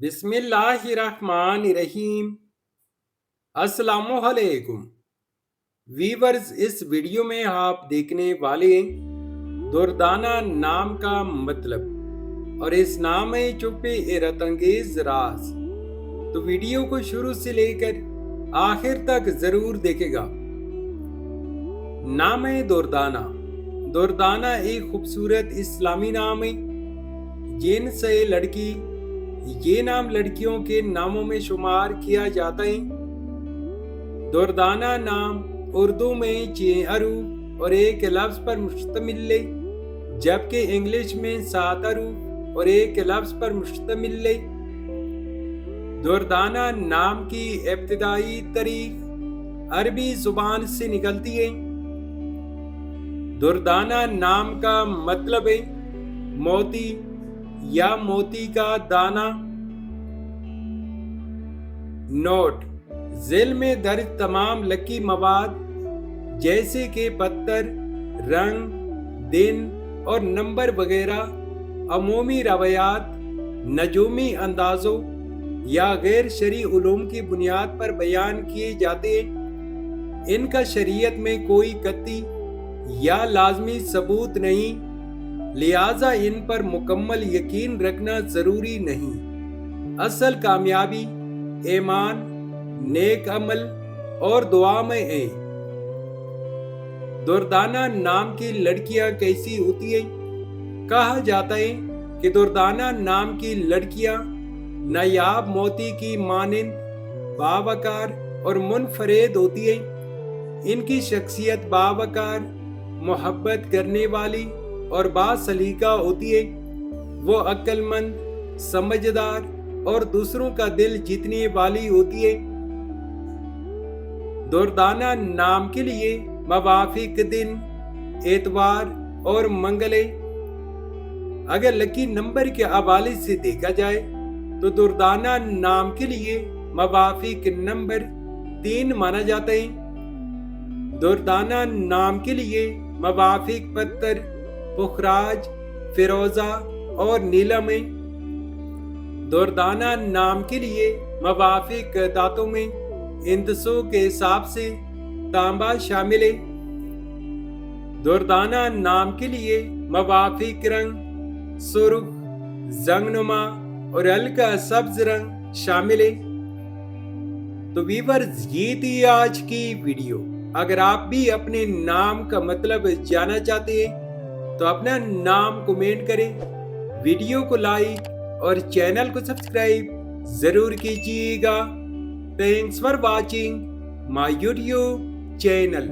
बिस्मिल्लाहिर्रहमानिर्रहीम। अस्सलामुअलैकुम वीवर्स, इस वीडियो में आप देखने वाले हैं दुर्दाना नाम का मतलब और इस नाम में छुपे हैरत अंगेज राज। तो वीडियो को शुरू से लेकर आखिर तक जरूर देखेगा। नाम है दुर्दाना। दुर्दाना एक खूबसूरत इस्लामी नाम है जिनसे लड़की ये नाम लड़कियों के नामों में शुमार किया जाता है। दुर्दाना नाम उर्दू में 6 हरूफ और एक लफ्ज पर मुश्तमिल है, जबकि इंग्लिश में 7 हरूफ और एक लफ्ज पर मुश्तमिल है। दुर्दाना नाम की इब्तिदाई तारीख अरबी जुबान से निकलती है। दुर्दाना नाम का मतलब है मोती या मोती का दाना। नोट: झील में दर्ज तमाम लकी मवाद जैसे कि पत्थर, रंग, दिन और नंबर वगैरह अमूमी रवायात, नजूमी अंदाजों या गैर शरई उलूम की बुनियाद पर बयान किए जाते हैं। इनका शरीयत में कोई कतई या लाजमी सबूत नहीं, लिहाजा इन पर मुकम्मल यकीन रखना जरूरी नहीं। असल कामयाबी ईमान, नेक अमल और दुआ में है। दुर्दाना नाम की लड़कियां कैसी होती हैं? कहा जाता है कि दुर्दाना नाम की लड़कियां नायाब मोती की मानिंद बावकार और मुनफरेद होती हैं। इनकी शख्सियत बावकार, मोहब्बत करने वाली और बासलीका होती है। वो अक्लमंद, समझदार और दूसरों का दिल जीतने वाली होती है। दुर्दाना नाम के लिए मवाफिक दिन एतवार और मंगल है। अगर लकी नंबर के हवाले से देखा जाए तो दुर्दाना नाम के लिए मवाफिक नंबर 3 माना जाता है। दुर्दाना नाम के लिए मवाफिक पत्थर पुखराज, फिरोजा और नीलम है। दुर्दाना नाम के लिए मवाफिक दांतों में इंदसों के हिसाब से तांबा शामिल है। दुर्दाना नाम के लिए मवाफिक रंग सुर्ख, जंगनुमा और हल्का सब्ज रंग शामिल है। तो वीवर्स, ये थी आज की वीडियो। अगर आप भी अपने नाम का मतलब जानना चाहते हैं तो अपना नाम कमेंट करें, वीडियो को लाइक और चैनल को सब्सक्राइब जरूर कीजिएगा। Thanks for watching my YouTube channel.